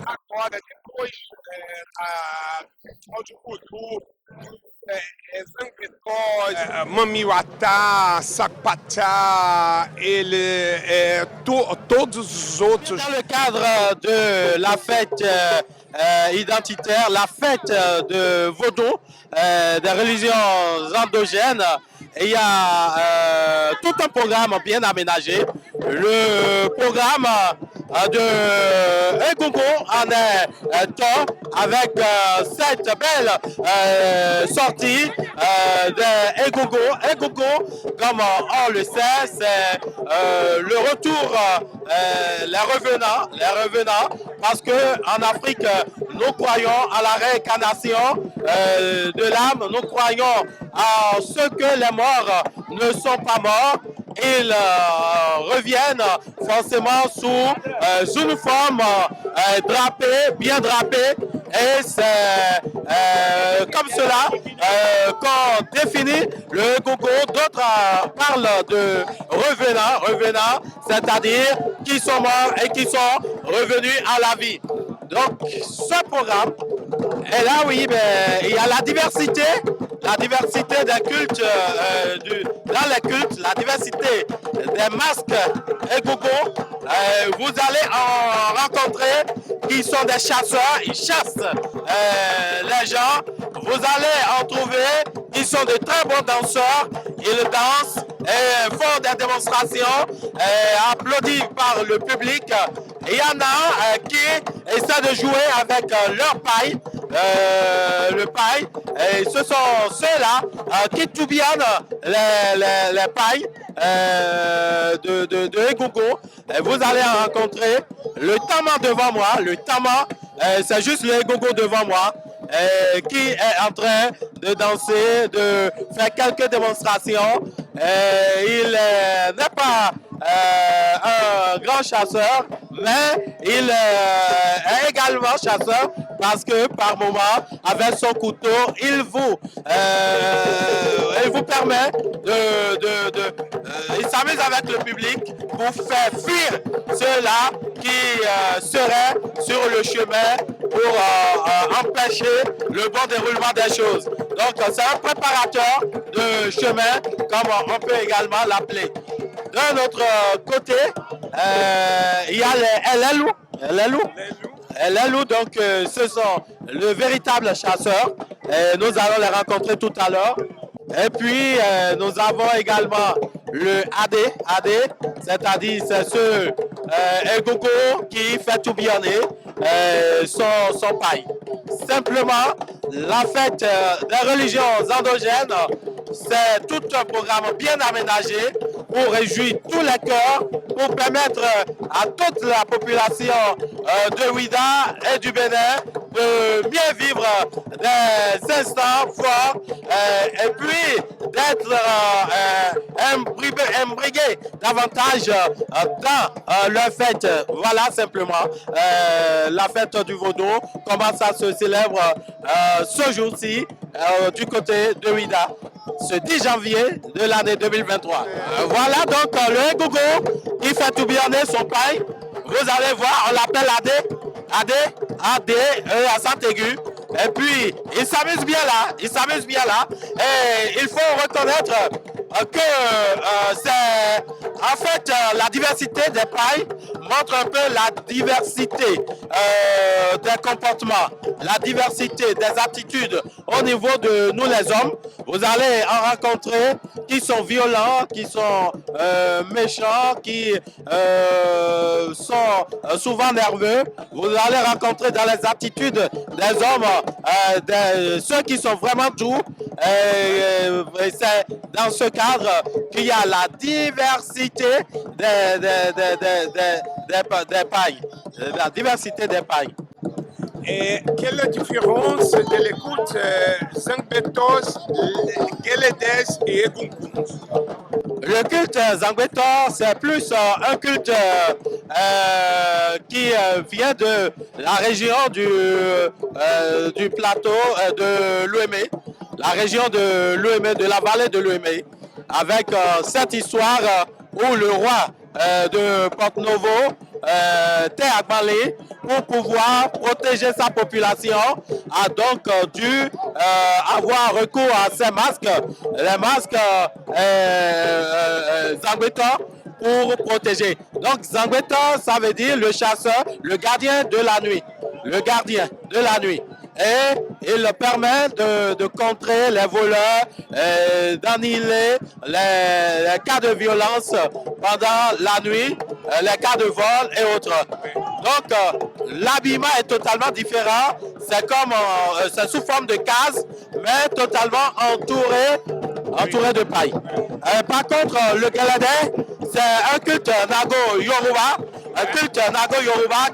Agora, depois, Cláudio Coutu, Zanguetos, Mamiwatá, Sakpatá, todos os outros. Dans le cadre de la fête identitaire, la fête de Vodou, des religions endogènes, il y a tout un programme bien aménagé. Le programme de Egungun en est temps avec cette belle sortie de Egungun. Egungun, comme on le sait, c'est le retour, les revenants, parce que en Afrique, nous croyons à la réincarnation de l'âme, nous croyons à ce que les morts ne sont pas morts. Ils reviennent forcément sous une forme drapée, bien drapée, et c'est comme cela qu'on définit le gogo. D'autres parlent de revenants, c'est-à-dire qui sont morts et qui sont revenus à la vie. Donc ce programme, et là oui, il y a la diversité des cultes, dans les cultes, la diversité des masques et gogo. Vous allez en rencontrer qui sont des chasseurs, ils chassent les gens. Vous allez en trouver qui sont de très bons danseurs, ils dansent et font des démonstrations applaudis par le public. Il y en a qui essaient de jouer avec leur paille, le paille, et ce sont ceux-là qui tourbillonnent les pailles de Egungun. Vous allez en rencontrer le tama devant moi. Le tama, c'est juste le Egungun devant moi, qui est en train de danser, de faire quelques démonstrations. Il n'est pas un grand chasseur, mais il est également chasseur parce que par moment, avec son couteau, il vous permet il s'amuse avec le public pour faire fuir ceux-là qui seraient sur le chemin pour empêcher le bon déroulement des choses. Donc c'est un préparateur de chemin, comme on peut également l'appeler. D'un autre côté, il y a les LLU, donc ce sont le véritable chasseur. Nous allons les rencontrer tout à l'heure. Et puis, nous avons également le AD, c'est-à-dire c'est ce Egungun qui fait tourbillonner son paille. Simplement, la fête des religions endogènes, c'est tout un programme bien aménagé pour réjouir tous les cœurs, pour permettre à toute la population de Ouidah et du Bénin de mieux vivre des instants forts et puis d'être imbriqués davantage dans leur fête. Voilà simplement la fête du Vaudou, comment ça se célèbre ce jour-ci du côté de Ouidah, ce 10 janvier de l'année 2023. Voilà donc le Egungun qui fait tourbillonner son paille. Vous allez voir, on l'appelle AD, accent aigu. Et puis, il s'amuse bien là, Et il faut reconnaître que c'est en fait la diversité des pailles montre un peu la diversité des comportements, la diversité des attitudes au niveau de nous les hommes. Vous allez en rencontrer qui sont violents, qui sont méchants, qui sont souvent nerveux. Vous allez rencontrer dans les attitudes des hommes ceux qui sont vraiment doux. C'est dans ce cadre qu'il y a la diversité des pailles. La diversité des pailles. Et quelle est la différence de l'écoute Zangbetos, Geledes et Egungun? Le culte Zangbetos, c'est plus un culte qui vient de la région du plateau de l'Ouémé, la région de l'Ouémé, de la vallée de l'Ouémé. avec cette histoire où le roi de Porto-Novo, Te Agbalé, pour pouvoir protéger sa population, a donc dû avoir recours à ces masques, les masques Zangbeton, pour protéger. Donc Zangbeton, ça veut dire le chasseur, le gardien de la nuit. Le gardien de la nuit. Et il permet de contrer les voleurs, d'annihiler les cas de violence pendant la nuit, les cas de vol et autres. Donc l'habillement est totalement différent. C'est comme c'est sous forme de case, mais totalement entouré de paille. Par contre, le Galadé, c'est un culte Nago Yoruba,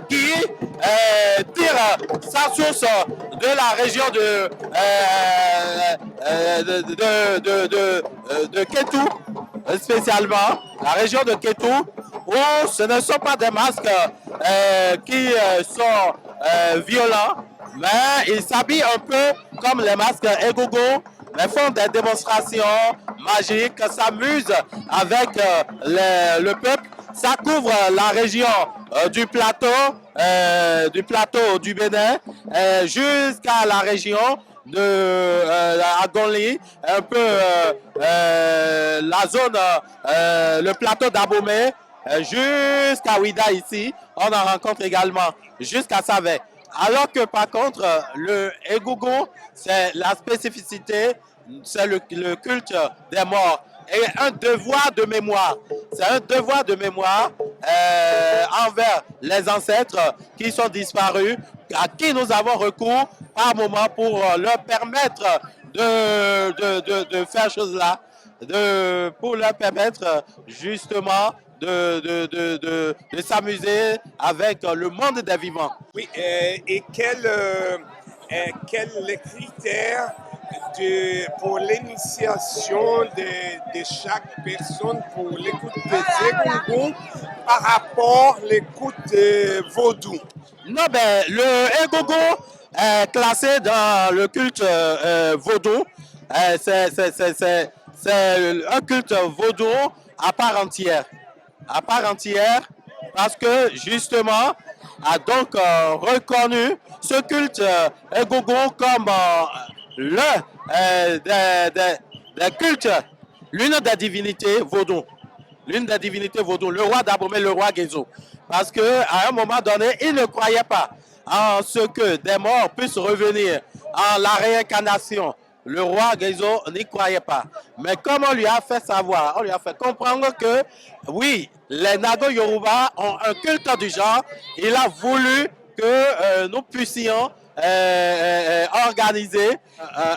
qui tire sa source de la région de Kétou, spécialement, la région de Kétou, où ce ne sont pas des masques qui sont violents, mais ils s'habillent un peu comme les masques Egogo, mais font des démonstrations magiques, s'amusent avec le peuple. Ça couvre la région du plateau du Bénin jusqu'à la région de Agoli, un peu la zone, le plateau d'Abomey, jusqu'à Ouida ici. On en rencontre également jusqu'à Savet. Alors que par contre, le Egogo, c'est la spécificité, c'est le culte des morts. Et un devoir de mémoire. C'est un devoir de mémoire envers les ancêtres qui sont disparus, à qui nous avons recours par moment pour leur permettre de faire chose là, pour leur permettre justement de s'amuser avec le monde des vivants. Oui, et quels les critères pour l'initiation de chaque personne pour l'écoute de Egungun par rapport à l'écoute de Vaudou? Non, ben, le Egungun est classé dans le culte vaudou. C'est un culte vaudou à part entière. À part entière, parce que justement a donc reconnu ce culte Egungun comme des cultes, l'une des divinités vaudou. L'une des divinités vaudou, le roi d'Abomey, le roi Gezo. Parce qu'à un moment donné, il ne croyait pas en ce que des morts puissent revenir, en la réincarnation. Le roi Gezo n'y croyait pas. Mais comme on lui a fait savoir, on lui a fait comprendre que, oui, les Nago Yoruba ont un culte du genre, il a voulu que nous puissions organiser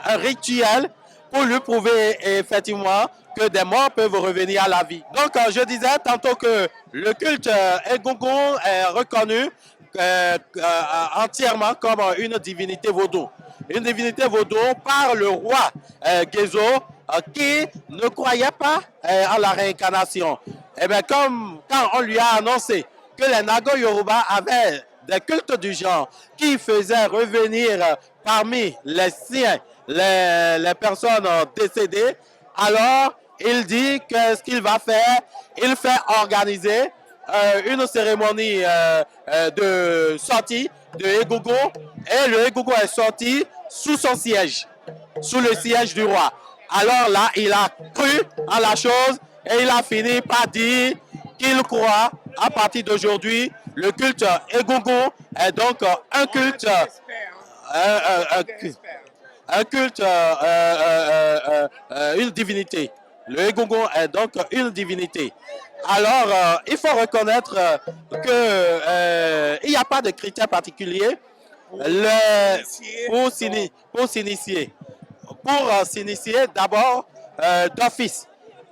un rituel pour lui prouver effectivement que des morts peuvent revenir à la vie. Donc, je disais tantôt que le culte Egungun est reconnu entièrement comme une divinité vaudou. Une divinité vaudou par le roi Gezo qui ne croyait pas en la réincarnation. Et bien, comme quand on lui a annoncé que les Nago Yoruba avaient des cultes du genre qui faisaient revenir parmi les siens les personnes décédées, alors il dit que ce qu'il va faire, il fait organiser une cérémonie de sortie de Egungun, et le Egungun est sorti sous son siège, sous le siège du roi. Alors là, il a cru en la chose et il a fini par dire qu'il croit à partir d'aujourd'hui, le culte Egungun est donc un culte, une divinité. Le Egungun est donc une divinité. Alors, il faut reconnaître qu'il n'y a pas de critères particuliers pour s'initier. Pour s'initier, d'abord, d'office.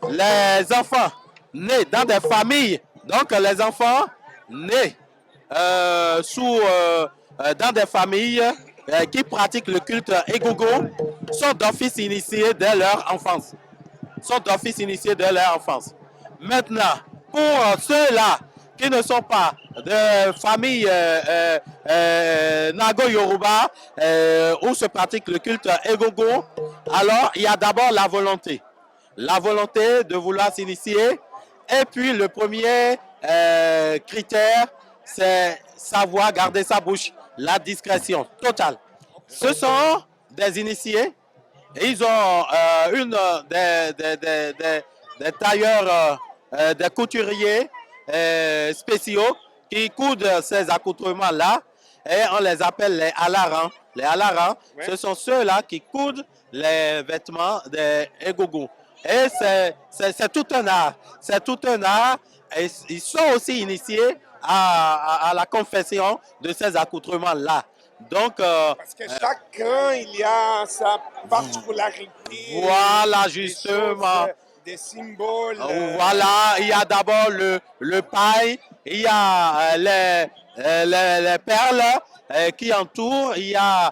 Les enfants nés dans des familles, donc les enfants nés dans des familles qui pratiquent le culte Egungun sont d'office initiés dès leur enfance. Maintenant, pour ceux-là qui ne sont pas de famille Nago Yoruba où se pratique le culte Egungun, alors il y a d'abord la volonté. la volonté de vouloir s'initier. Et puis le premier critère, c'est savoir garder sa bouche, la discrétion totale. Ce sont des initiés. Et ils ont des tailleurs, des couturiers spéciaux qui coudent ces accoutrements-là et on les appelle les alarans. Les alarans, ouais, ce sont ceux-là qui coudent les vêtements des égougoums. Et c'est tout un art. C'est tout un art. Et ils sont aussi initiés à la confection de ces accoutrements-là. Donc, parce que chaque cran, il y a sa particularité. Voilà, justement. Des symboles. Voilà, il y a d'abord le paille, il y a les perles qui entourent, il y a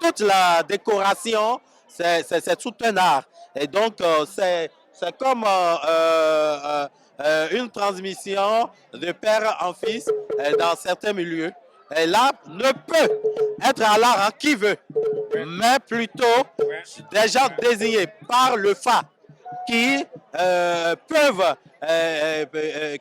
toute la décoration, c'est tout un art. Et donc, c'est comme une transmission de père en fils dans certains milieux. Et là, ne peut être à l'art qui veut, mais plutôt des gens désignés par le Fa qui peuvent,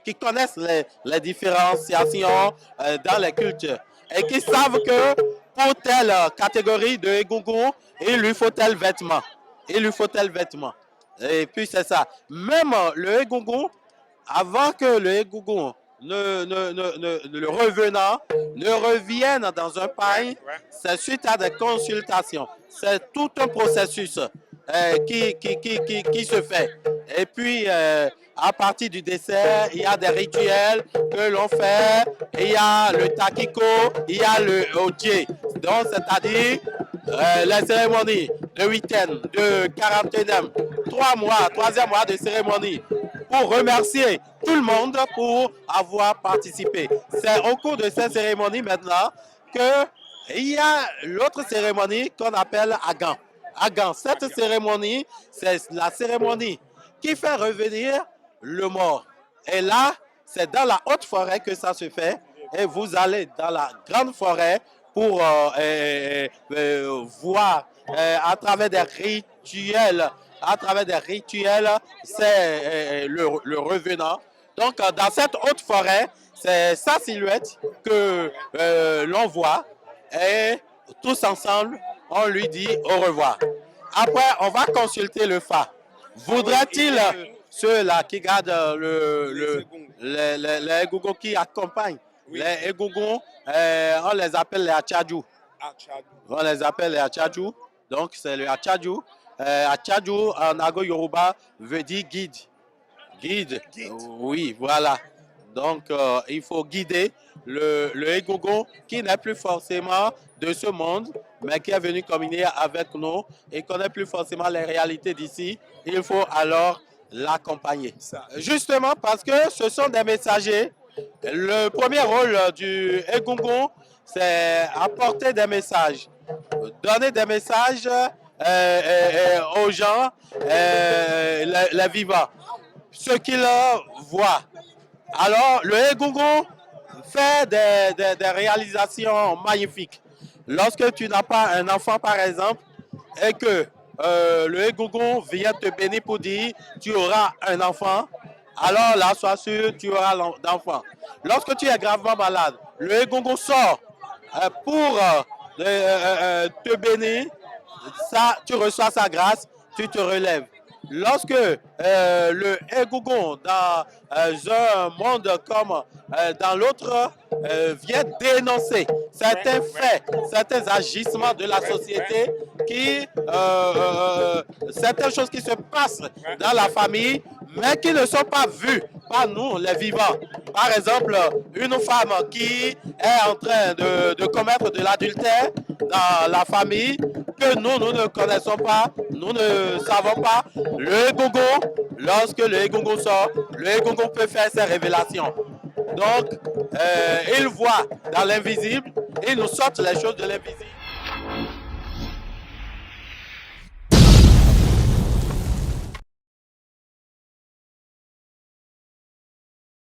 qui connaissent les différenciations dans les cultures et qui savent que pour telle catégorie de égougoum, il lui faut tel vêtement. Il lui faut tel vêtement. Et puis c'est ça. Même le égougoum, avant que le égougoum le revenant ne revienne dans un paille, c'est suite à des consultations. C'est tout un processus qui se fait. Et puis, à partir du dessert, il y a des rituels que l'on fait. Il y a le takiko, il y a le oje. Donc, c'est-à-dire les cérémonies de huitaine, de quarantaine, 3 mois, 3e mois de cérémonie, pour remercier tout le monde pour avoir participé. C'est au cours de cette cérémonie maintenant qu'il y a l'autre cérémonie qu'on appelle Agan. Agan, cette cérémonie, c'est la cérémonie qui fait revenir le mort. Et là, c'est dans la haute forêt que ça se fait. Et vous allez dans la grande forêt pour voir à travers des rituels. À travers des rituels, c'est le revenant. Donc, dans cette haute forêt, c'est sa silhouette que l'on voit. Et tous ensemble, on lui dit au revoir. Après, on va consulter le Fa. Voudrait-il, ceux-là qui gardent les égougoums qui accompagnent, les égougoums, on les appelle les Achadjou. On les appelle les Achadjou. Donc, c'est le Achadjou. Achadjou en Ago Yoruba veut dire guide. Guide. Oui, voilà. Donc, il faut guider le égougoum qui n'est plus forcément de ce monde, mais qui est venu communier avec nous et connaît plus forcément les réalités d'ici. Il faut alors l'accompagner. Justement parce que ce sont des messagers. Le premier rôle du égougoum, c'est apporter des messages, donner des messages aux gens, les vivants, ceux qui le voient. Alors, le égougoum fait des réalisations magnifiques. Lorsque tu n'as pas un enfant, par exemple, et que le égougoum vient te bénir pour dire tu auras un enfant, alors là, sois sûr, tu auras l'enfant. Lorsque tu es gravement malade, le égougoum sort pour te bénir. Ça, tu reçois sa grâce, tu te relèves. Lorsque le égougoum dans un monde comme dans l'autre vient dénoncer certains faits, certains agissements de la société, certaines choses qui se passent dans la famille, mais qui ne sont pas vues par nous, les vivants. Par exemple, une femme qui est en train de commettre de l'adultère dans la famille, que nous ne connaissons pas, nous ne savons pas. Le égougoum, lorsque le égougoum sort, le égougoum peut faire ses révélations. Donc, il voit dans l'invisible, il nous sort les choses de l'invisible.